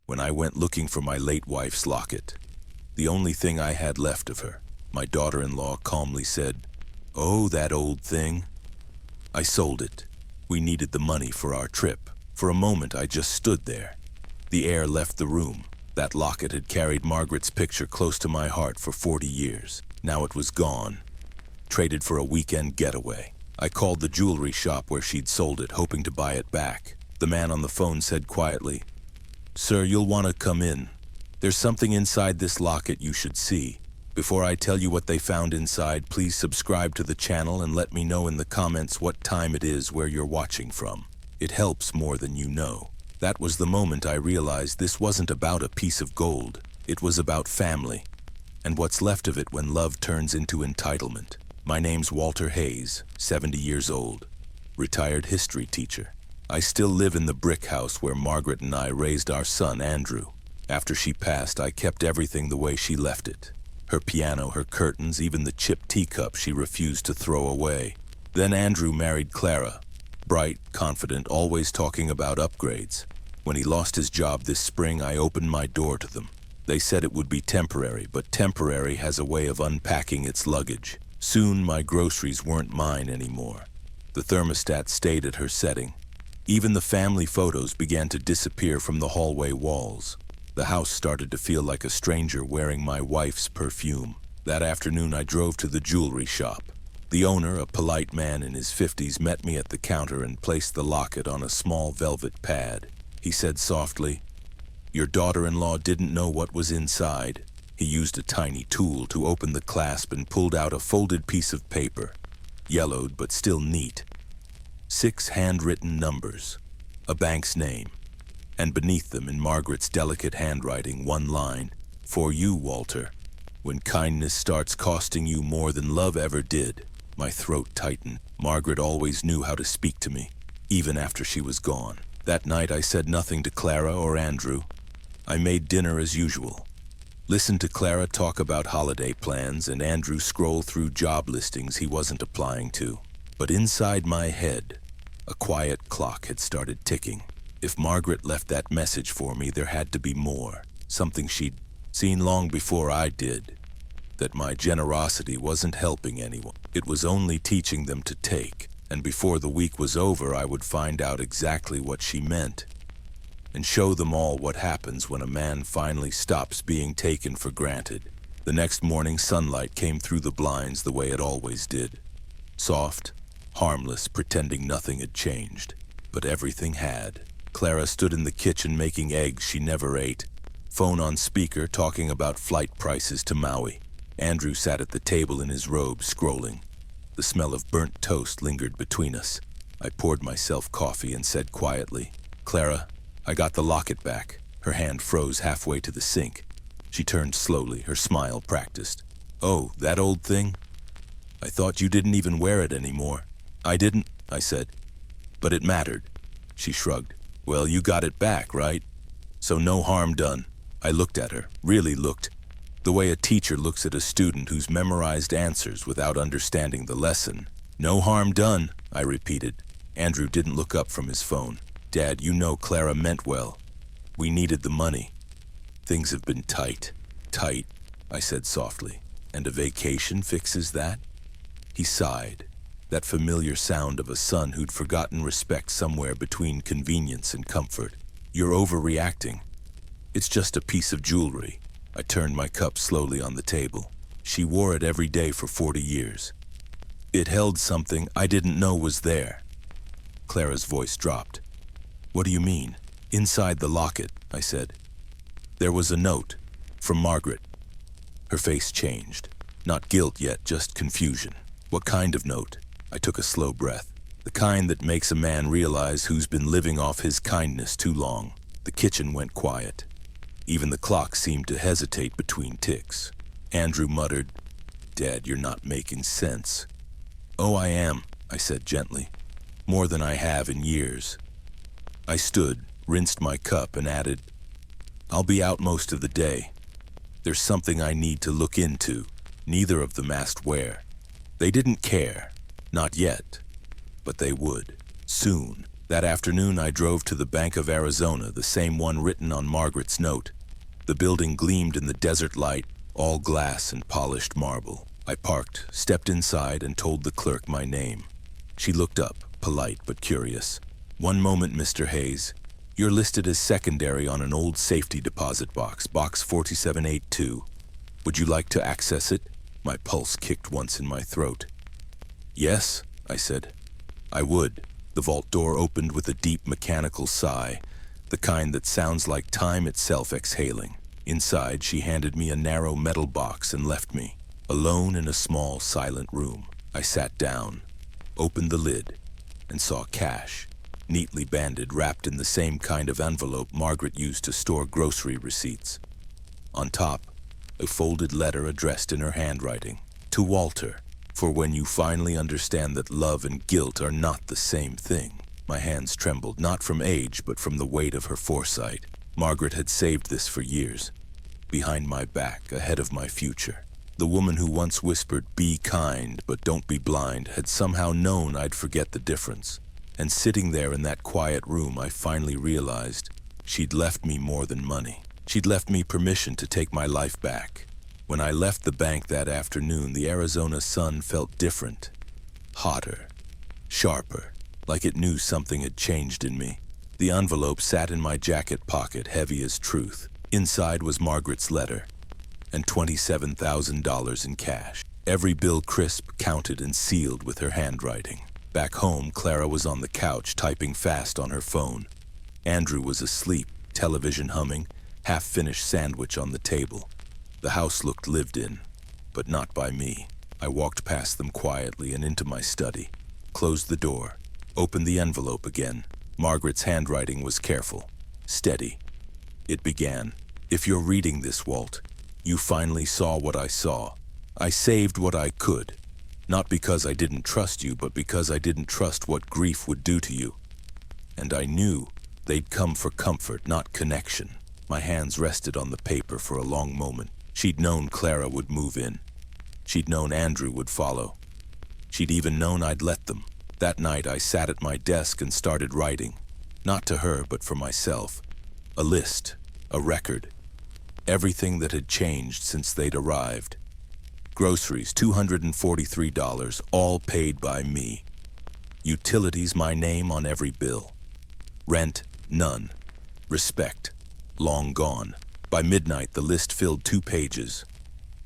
when I went looking for my late wife's locket. The only thing I had left of her. My daughter-in-law calmly said, "Oh, that old thing." I sold it. We needed the money for our trip. For a moment, I just stood there. The air left the room. That locket had carried Margaret's picture close to my heart for 40 years. Now it was gone. Traded for a weekend getaway. I called the jewelry shop where she'd sold it, hoping to buy it back. The man on the phone said quietly, "Sir, you'll want to come in. There's something inside this locket you should see. Before I tell you what they found inside, please subscribe to the channel and let me know in the comments what time it is where you're watching from. It helps more than you know." That was the moment I realized this wasn't about a piece of gold. It was about family, and what's left of it when love turns into entitlement. My name's Walter Hayes, 70 years old, retired history teacher. I still live in the brick house where Margaret and I raised our son, Andrew. After she passed, I kept everything the way she left it. Her piano, her curtains, even the chipped teacup she refused to throw away. Then Andrew married Clara. Bright, confident, always talking about upgrades. When he lost his job this spring, I opened my door to them. They said it would be temporary, but temporary has a way of unpacking its luggage. Soon, my groceries weren't mine anymore. The thermostat stayed at her setting. Even the family photos began to disappear from the hallway walls. The house started to feel like a stranger wearing my wife's perfume. That afternoon, I drove to the jewelry shop. The owner, a polite man in his 50s, met me at the counter and placed the locket on a small velvet pad. He said softly, "Your daughter-in-law didn't know what was inside." He used a tiny tool to open the clasp and pulled out a folded piece of paper, yellowed but still neat. 6 handwritten numbers, a bank's name, and beneath them, in Margaret's delicate handwriting, one line, "For you, Walter, when kindness starts costing you more than love ever did." My throat tightened. Margaret always knew how to speak to me, even after she was gone. That night I said nothing to Clara or Andrew. I made dinner as usual. Listened to Clara talk about holiday plans and Andrew scroll through job listings he wasn't applying to. But inside my head, a quiet clock had started ticking. If Margaret left that message for me, there had to be more. Something she'd seen long before I did. That my generosity wasn't helping anyone. It was only teaching them to take. And before the week was over, I would find out exactly what she meant. And show them all what happens when a man finally stops being taken for granted. The next morning, sunlight came through the blinds the way it always did. Soft, harmless, pretending nothing had changed. But everything had. Clara stood in the kitchen making eggs she never ate. Phone on speaker, talking about flight prices to Maui. Andrew sat at the table in his robe, scrolling. The smell of burnt toast lingered between us. I poured myself coffee and said quietly, "Clara, I got the locket back." Her hand froze halfway to the sink. She turned slowly, her smile practiced. "Oh, that old thing? I thought you didn't even wear it anymore." "I didn't," I said. "But it mattered." She shrugged. "Well, you got it back, right? So no harm done." I looked at her, really looked. The way a teacher looks at a student who's memorized answers without understanding the lesson. "No harm done," I repeated. Andrew didn't look up from his phone. "Dad, you know Clara meant well. We needed the money. Things have been tight." "Tight," I said softly. "And a vacation fixes that?" He sighed. That familiar sound of a son who'd forgotten respect somewhere between convenience and comfort. "You're overreacting. It's just a piece of jewelry." I turned my cup slowly on the table. She wore it every day for 40 years. It held something I didn't know was there. Clara's voice dropped. "What do you mean?" "Inside the locket," I said. "There was a note from Margaret." Her face changed. Not guilt yet, just confusion. "What kind of note?" I took a slow breath. The kind that makes a man realize who's been living off his kindness too long. The kitchen went quiet. Even the clock seemed to hesitate between ticks. Andrew muttered, "Dad, you're not making sense." "Oh, I am," I said gently. "More than I have in years." I stood, rinsed my cup, and added, "I'll be out most of the day. There's something I need to look into." Neither of them asked where. They didn't care. Not yet. But they would. Soon. That afternoon, I drove to the Bank of Arizona, the same one written on Margaret's note. The building gleamed in the desert light, all glass and polished marble. I parked, stepped inside, and told the clerk my name. She looked up, polite but curious. "One moment, Mr. Hayes. You're listed as secondary on an old safety deposit box, box 4782. Would you like to access it?" My pulse kicked once in my throat. "Yes," I said. "I would." The vault door opened with a deep mechanical sigh, the kind that sounds like time itself exhaling. Inside, she handed me a narrow metal box and left me, alone in a small, silent room. I sat down, opened the lid, and saw cash, neatly banded, wrapped in the same kind of envelope Margaret used to store grocery receipts. On top, a folded letter addressed in her handwriting. "To Walter, for when you finally understand that love and guilt are not the same thing." My hands trembled, not from age, but from the weight of her foresight. Margaret had saved this for years, behind my back, ahead of my future. The woman who once whispered, "Be kind, but don't be blind," had somehow known I'd forget the difference. And sitting there in that quiet room, I finally realized she'd left me more than money. She'd left me permission to take my life back. When I left the bank that afternoon, the Arizona sun felt different, hotter, sharper, like it knew something had changed in me. The envelope sat in my jacket pocket, heavy as truth. Inside was Margaret's letter, and $27,000 in cash. Every bill crisp, counted, and sealed with her handwriting. Back home, Clara was on the couch, typing fast on her phone. Andrew was asleep, television humming, half-finished sandwich on the table. The house looked lived in, but not by me. I walked past them quietly and into my study, closed the door, opened the envelope again. Margaret's handwriting was careful, steady. It began, "If you're reading this, Walt, you finally saw what I saw. I saved what I could, not because I didn't trust you, but because I didn't trust what grief would do to you. And I knew they'd come for comfort, not connection." My hands rested on the paper for a long moment. She'd known Clara would move in. She'd known Andrew would follow. She'd even known I'd let them. That night, I sat at my desk and started writing. Not to her, but for myself. A list, a record. Everything that had changed since they'd arrived. Groceries, $243, all paid by me. Utilities, my name on every bill. Rent, none. Respect, long gone. By midnight, the list filled 2 pages.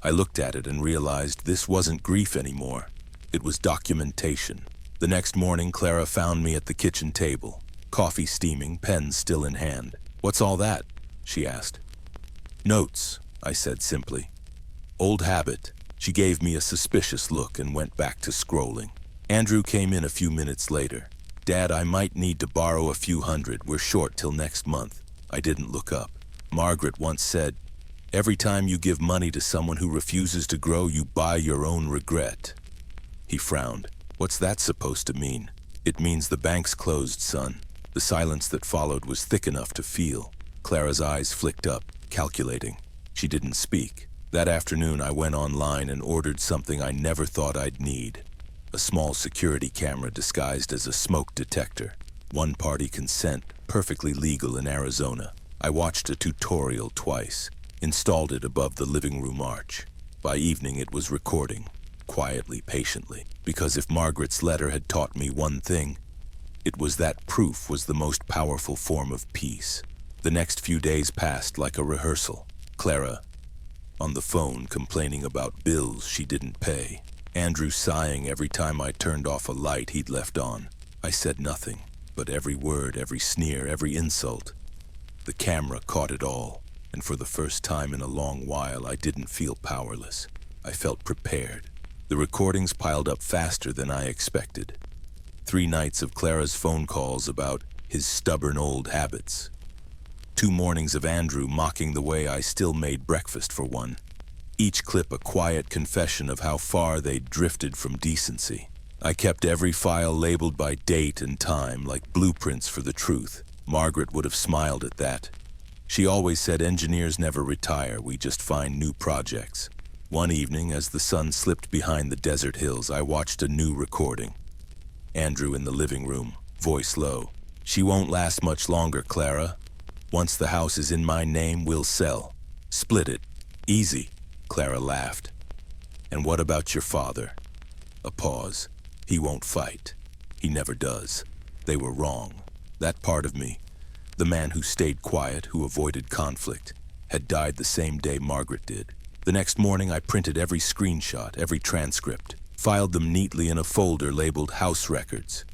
I looked at it and realized this wasn't grief anymore. It was documentation. The next morning, Clara found me at the kitchen table, coffee steaming, pen still in hand. "What's all that?" she asked. "Notes," I said simply. "Old habit." She gave me a suspicious look and went back to scrolling. Andrew came in a few minutes later. "Dad, I might need to borrow a few hundred. We're short till next month." I didn't look up. Margaret once said, "Every time you give money to someone who refuses to grow, you buy your own regret." He frowned. "What's that supposed to mean?" "It means the bank's closed, son." The silence that followed was thick enough to feel. Clara's eyes flicked up, calculating. She didn't speak. That afternoon, I went online and ordered something I never thought I'd need. A small security camera disguised as a smoke detector. One-party consent, perfectly legal in Arizona. I watched a tutorial twice, installed it above the living room arch. By evening, it was recording, quietly, patiently, because if Margaret's letter had taught me one thing, it was that proof was the most powerful form of peace. The next few days passed like a rehearsal. Clara, on the phone, complaining about bills she didn't pay. Andrew sighing every time I turned off a light he'd left on. I said nothing, but every word, every sneer, every insult. The camera caught it all, and for the first time in a long while, I didn't feel powerless. I felt prepared. The recordings piled up faster than I expected. 3 nights of Clara's phone calls about his stubborn old habits. 2 mornings of Andrew mocking the way I still made breakfast for one. Each clip a quiet confession of how far they'd drifted from decency. I kept every file labeled by date and time, like blueprints for the truth. Margaret would have smiled at that. She always said engineers never retire, we just find new projects. One evening, as the sun slipped behind the desert hills, I watched a new recording. Andrew in the living room, voice low. She won't last much longer, Clara. Once the house is in my name, we'll sell. Split it. Easy, Clara laughed. And what about your father? A pause. He won't fight. He never does. They were wrong. That part of me, the man who stayed quiet, who avoided conflict, had died the same day Margaret did. The next morning, I printed every screenshot, every transcript, filed them neatly in a folder labeled House Records.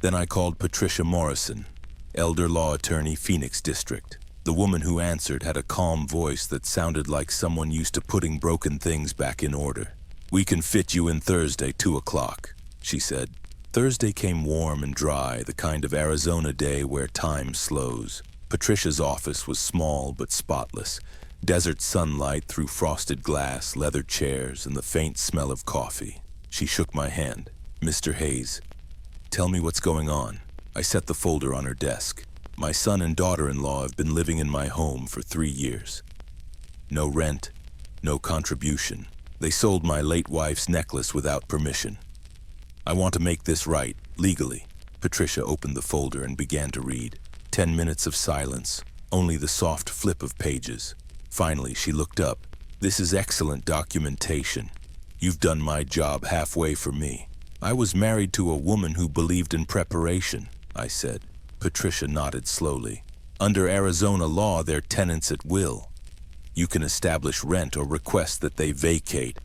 Then I called Patricia Morrison, elder law attorney, Phoenix District. The woman who answered had a calm voice that sounded like someone used to putting broken things back in order. "We can fit you in Thursday, 2 o'clock, she said. Thursday came warm and dry, the kind of Arizona day where time slows. Patricia's office was small but spotless. Desert sunlight through frosted glass, leather chairs, and the faint smell of coffee. She shook my hand. "Mr. Hayes, tell me what's going on." I set the folder on her desk. "My son and daughter-in-law have been living in my home for 3 years. No rent, no contribution. They sold my late wife's necklace without permission. I want to make this right, legally." Patricia opened the folder and began to read. 10 minutes of silence, only the soft flip of pages. Finally, she looked up. "This is excellent documentation. You've done my job halfway for me." "I was married to a woman who believed in preparation," I said. Patricia nodded slowly. "Under Arizona law, they're tenants at will. You can establish rent or request that they vacate.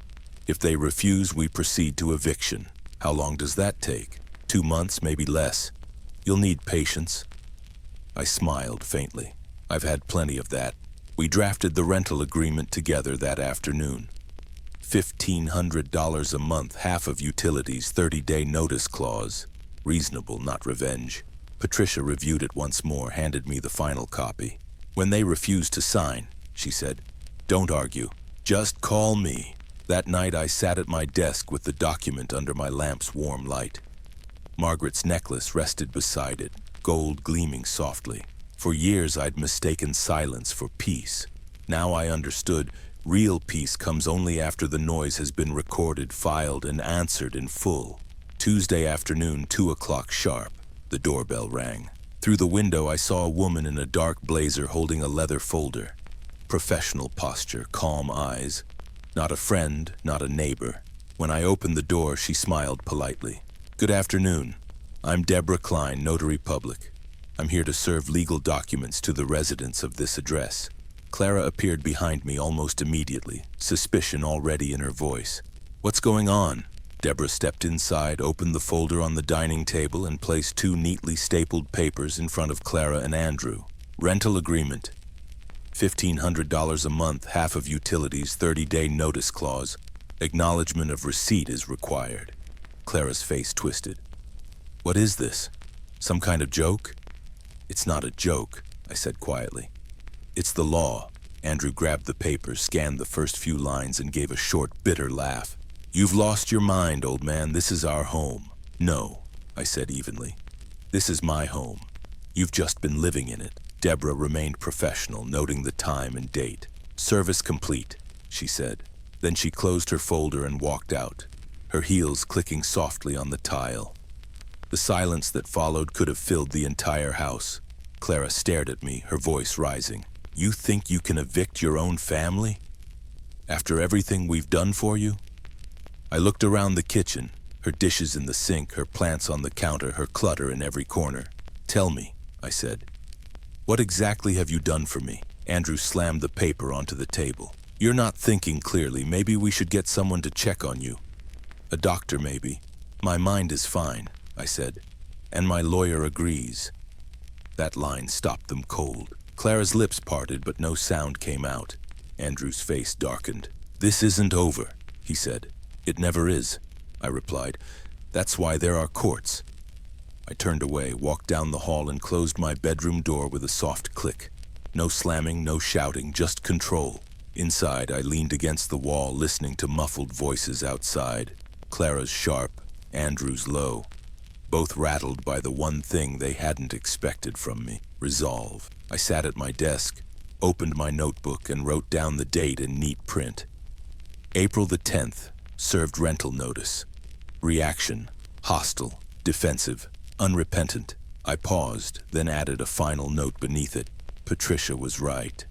If they refuse, we proceed to eviction. How long does that take? 2 months, maybe less. You'll need patience." I smiled faintly. "I've had plenty of that." We drafted the rental agreement together that afternoon. $1,500 a month, half of utilities, 30-day notice clause. Reasonable, not revenge. Patricia reviewed it once more, handed me the final copy. "When they refuse to sign," she said, "don't argue. Just call me." That night I sat at my desk with the document under my lamp's warm light. Margaret's necklace rested beside it, gold gleaming softly. For years I'd mistaken silence for peace. Now I understood. Real peace comes only after the noise has been recorded, filed, and answered in full. Tuesday afternoon, 2 o'clock sharp. The doorbell rang. Through the window I saw a woman in a dark blazer holding a leather folder. Professional posture, calm eyes. Not a friend, not a neighbor. When I opened the door, she smiled politely. "Good afternoon. I'm Deborah Klein, Notary Public. I'm here to serve legal documents to the residents of this address." Clara appeared behind me almost immediately, suspicion already in her voice. "What's going on?" Deborah stepped inside, opened the folder on the dining table, and placed 2 neatly stapled papers in front of Clara and Andrew. "Rental agreement. $1,500 a month, half of utilities, 30-day notice clause. Acknowledgement of receipt is required." Clara's face twisted. "What is this? Some kind of joke?" "It's not a joke," I said quietly. "It's the law." Andrew grabbed the paper, scanned the first few lines, and gave a short, bitter laugh. "You've lost your mind, old man. This is our home." "No," I said evenly. "This is my home. You've just been living in it." Deborah remained professional, noting the time and date. "Service complete," she said. Then she closed her folder and walked out, her heels clicking softly on the tile. The silence that followed could have filled the entire house. Clara stared at me, her voice rising. "You think you can evict your own family? After everything we've done for you?" I looked around the kitchen, her dishes in the sink, her plants on the counter, her clutter in every corner. "Tell me," I said. "What exactly have you done for me?" Andrew slammed the paper onto the table. "You're not thinking clearly. Maybe we should get someone to check on you. A doctor, maybe." "My mind is fine," I said, "and my lawyer agrees." That line stopped them cold. Clara's lips parted, but no sound came out. Andrew's face darkened. "This isn't over," he said. "It never is," I replied. "That's why there are courts." I turned away, walked down the hall, and closed my bedroom door with a soft click. No slamming, no shouting, just control. Inside, I leaned against the wall, listening to muffled voices outside. Clara's sharp, Andrew's low. Both rattled by the one thing they hadn't expected from me: resolve. I sat at my desk, opened my notebook, and wrote down the date in neat print. April the 10th, served rental notice. Reaction: hostile, defensive, unrepentant. I paused, then added a final note beneath it. Patricia was right.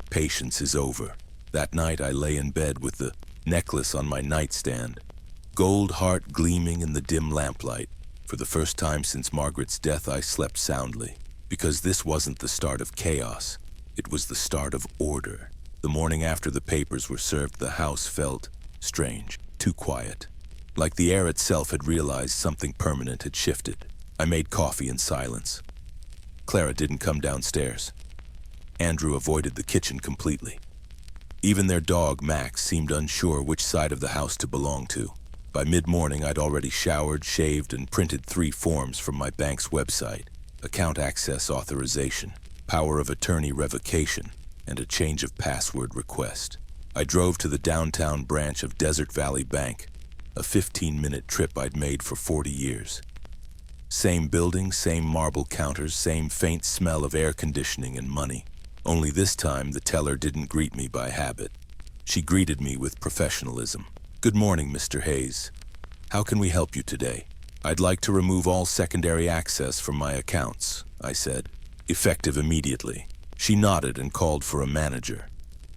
Patience is over. That night I lay in bed with the necklace on my nightstand, gold heart gleaming in the dim lamplight. For the first time since Margaret's death, I slept soundly, because this wasn't the start of chaos. It was the start of order. The morning after the papers were served, the house felt strange, too quiet. Like the air itself had realized something permanent had shifted. I made coffee in silence. Clara didn't come downstairs. Andrew avoided the kitchen completely. Even their dog, Max, seemed unsure which side of the house to belong to. By mid-morning, I'd already showered, shaved, and printed 3 forms from my bank's website: account access authorization, power of attorney revocation, and a change of password request. I drove to the downtown branch of Desert Valley Bank, a 15-minute trip I'd made for 40 years. Same building, same marble counters, same faint smell of air conditioning and money. Only this time, the teller didn't greet me by habit. She greeted me with professionalism. "Good morning, Mr. Hayes. How can we help you today?" "I'd like to remove all secondary access from my accounts," I said, effective immediately. She nodded and called for a manager.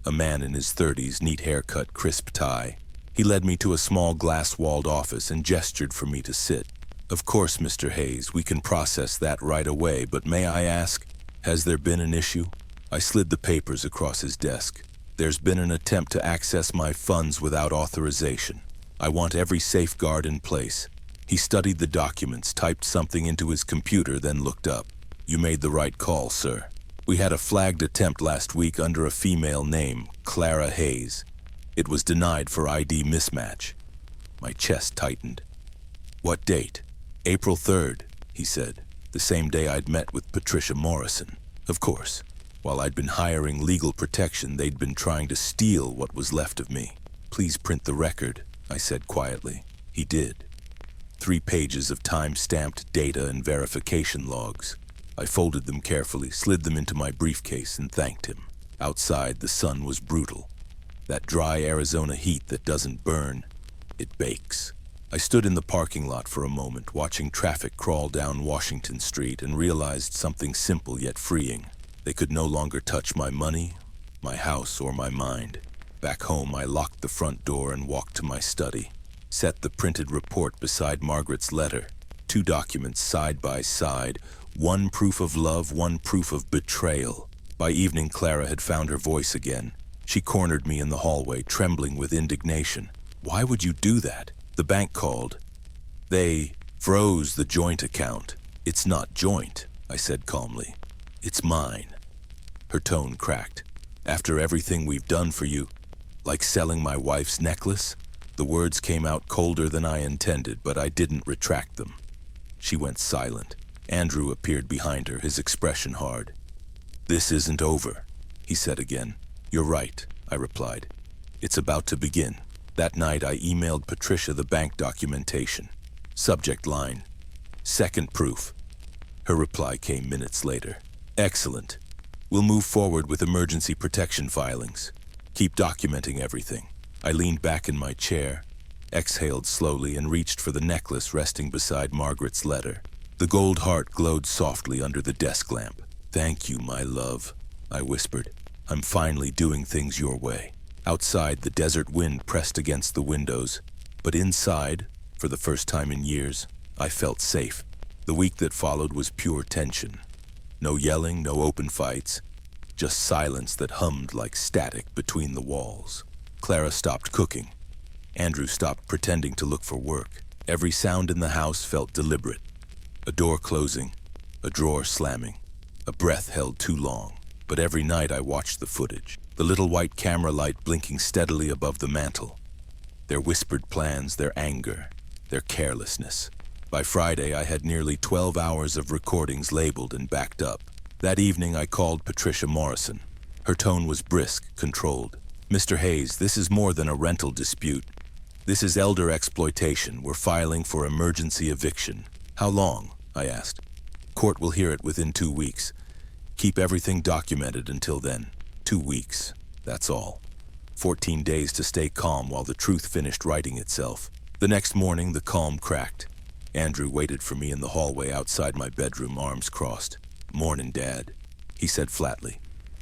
A man in his 30s, neat haircut, crisp tie. He led me to a small glass-walled office and gestured for me to sit. "Of course, Mr. Hayes, we can process that right away, but may I ask, has there been an issue?" I slid the papers across his desk. "There's been an attempt to access my funds without authorization. I want every safeguard in place." He studied the documents, typed something into his computer, then looked up. "You made the right call, sir. We had a flagged attempt last week under a female name, Clara Hayes. It was denied for ID mismatch." My chest tightened. "What date?" "April 3rd, he said, the same day I'd met with Patricia Morrison. Of course, while I'd been hiring legal protection, they'd been trying to steal what was left of me. "Please print the record," I said quietly. He did. 3 pages of time-stamped data and verification logs. I folded them carefully, slid them into my briefcase, and thanked him. Outside, the sun was brutal. That dry Arizona heat that doesn't burn, it bakes. I stood in the parking lot for a moment, watching traffic crawl down Washington Street, and realized something simple yet freeing. They could no longer touch my money, my house, or my mind. Back home, I locked the front door and walked to my study. Set the printed report beside Margaret's letter. 2 documents side by side, one proof of love, one proof of betrayal. By evening, Clara had found her voice again. She cornered me in the hallway, trembling with indignation. "Why would you do that? The bank called. They froze the joint account." "It's not joint," I said calmly. "It's mine." Her tone cracked. "After everything we've done for you, like selling my wife's necklace?" The words came out colder than I intended, but I didn't retract them. She went silent. Andrew appeared behind her, his expression hard. "This isn't over," he said again. "You're right," I replied. "It's about to begin." That night, I emailed Patricia the bank documentation. Subject line: "Second proof." Her reply came minutes later. "Excellent. We'll move forward with emergency protection filings. Keep documenting everything." I leaned back in my chair, exhaled slowly, and reached for the necklace resting beside Margaret's letter. The gold heart glowed softly under the desk lamp. "Thank you, my love," I whispered. "I'm finally doing things your way." Outside, the desert wind pressed against the windows, but inside, for the first time in years, I felt safe. The week that followed was pure tension. No yelling, no open fights, just silence that hummed like static between the walls. Clara stopped cooking. Andrew stopped pretending to look for work. Every sound in the house felt deliberate. A door closing, a drawer slamming, a breath held too long. But every night I watched the footage, the little white camera light blinking steadily above the mantel. Their whispered plans, their anger, their carelessness. By Friday, I had nearly 12 hours of recordings labeled and backed up. That evening, I called Patricia Morrison. Her tone was brisk, controlled. "Mr. Hayes, this is more than a rental dispute. This is elder exploitation. We're filing for emergency eviction." "How long?" I asked. "Court will hear it within 2 weeks. Keep everything documented until then." 2 weeks, that's all. 14 days to stay calm while the truth finished writing itself. The next morning, the calm cracked. Andrew waited for me in the hallway outside my bedroom, arms crossed. "Mornin', Dad," he said flatly.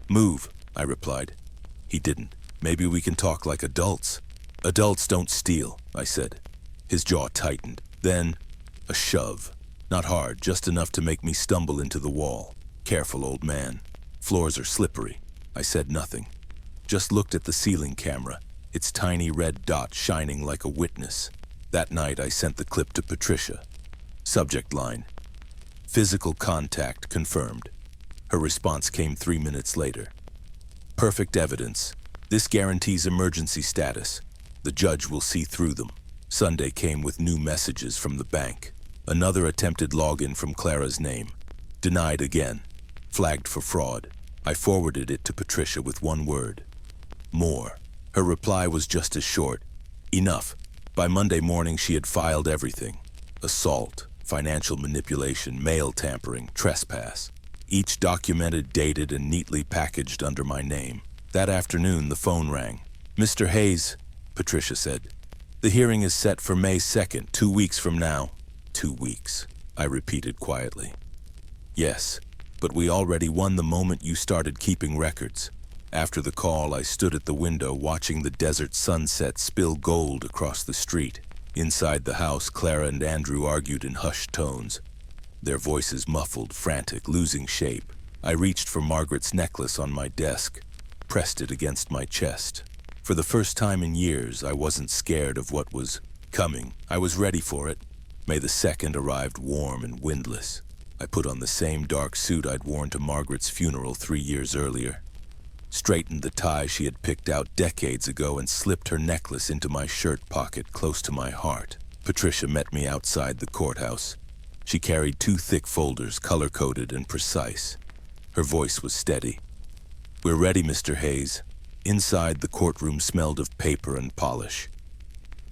"Move," I replied. He didn't. "Maybe we can talk like adults." "Adults don't steal," I said. His jaw tightened. Then, a shove. Not hard, just enough to make me stumble into the wall. "Careful, old man. Floors are slippery." I said nothing. Just looked at the ceiling camera, its tiny red dot shining like a witness. That night I sent the clip to Patricia. Subject line: "Physical contact confirmed." Her response came 3 minutes later. "Perfect evidence. This guarantees emergency status. The judge will see through them." Sunday came with new messages from the bank. Another attempted login from Clara's name. Denied again. Flagged for fraud. I forwarded it to Patricia with one word: more. Her reply was just as short: "Enough." By Monday morning she had filed everything. Assault, financial manipulation, mail tampering, trespass. Each documented, dated, and neatly packaged under my name. That afternoon the phone rang. "Mr. Hayes," Patricia said, "the hearing is set for May 2nd, 2 weeks from now." 2 weeks, I repeated quietly. "Yes, but we already won the moment you started keeping records." After the call, I stood at the window watching the desert sunset spill gold across the street. Inside the house, Clara and Andrew argued in hushed tones, their voices muffled, frantic, losing shape. I reached for Margaret's necklace on my desk, pressed it against my chest. For the first time in years, I wasn't scared of what was coming. I was ready for it. May the 2nd arrived warm and windless. I put on the same dark suit I'd worn to Margaret's funeral 3 years earlier, straightened the tie she had picked out decades ago, and slipped her necklace into my shirt pocket close to my heart. Patricia met me outside the courthouse. She carried 2 thick folders, color-coded and precise. Her voice was steady. "We're ready, Mr. Hayes." Inside, the courtroom smelled of paper and polish.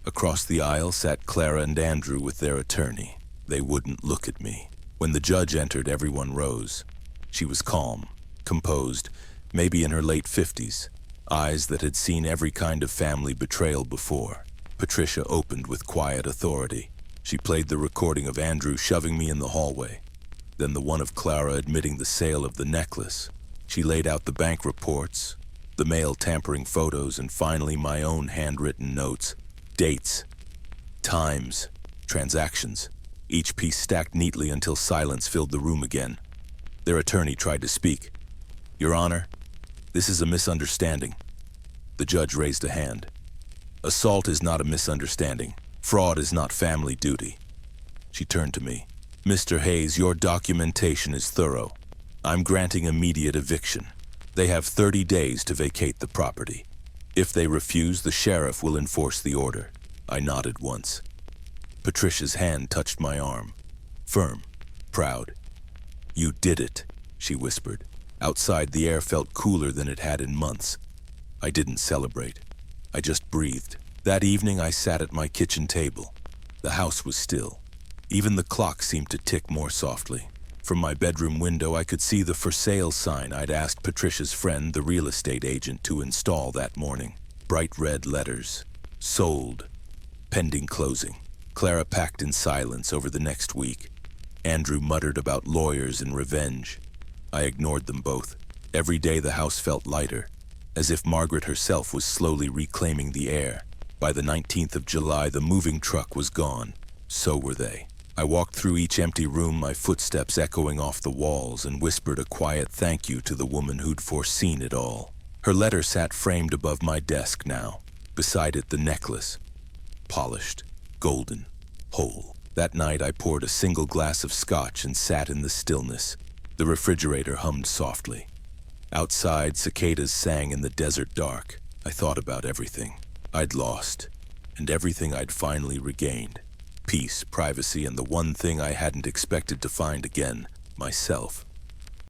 Across the aisle sat Clara and Andrew with their attorney. They wouldn't look at me. When the judge entered, everyone rose. She was calm, composed, maybe in her late 50s, eyes that had seen every kind of family betrayal before. Patricia opened with quiet authority. She played the recording of Andrew shoving me in the hallway, then the one of Clara admitting the sale of the necklace. She laid out the bank reports, the mail tampering photos, and finally my own handwritten notes. Dates, times, transactions, each piece stacked neatly until silence filled the room again. Their attorney tried to speak. "Your Honor, this is a misunderstanding." The judge raised a hand. "Assault is not a misunderstanding. Fraud is not family duty." She turned to me. "Mr. Hayes, your documentation is thorough. I'm granting immediate eviction. They have 30 days to vacate the property. If they refuse, the sheriff will enforce the order." I nodded once. Patricia's hand touched my arm. Firm, proud. "You did it," she whispered. Outside, the air felt cooler than it had in months. I didn't celebrate. I just breathed. That evening, I sat at my kitchen table. The house was still. Even the clock seemed to tick more softly. From my bedroom window, I could see the for sale sign I'd asked Patricia's friend, the real estate agent, to install that morning. Bright red letters. Sold. Pending closing. Clara packed in silence over the next week. Andrew muttered about lawyers and revenge. I ignored them both. Every day the house felt lighter, as if Margaret herself was slowly reclaiming the air. By the 19th of July, the moving truck was gone. So were they. I walked through each empty room, my footsteps echoing off the walls, and whispered a quiet thank you to the woman who'd foreseen it all. Her letter sat framed above my desk now. Beside it, the necklace. Polished, golden, whole. That night, I poured a single glass of scotch and sat in the stillness. The refrigerator hummed softly. Outside, cicadas sang in the desert dark. I thought about everything I'd lost, and everything I'd finally regained. Peace, privacy, and the one thing I hadn't expected to find again, myself.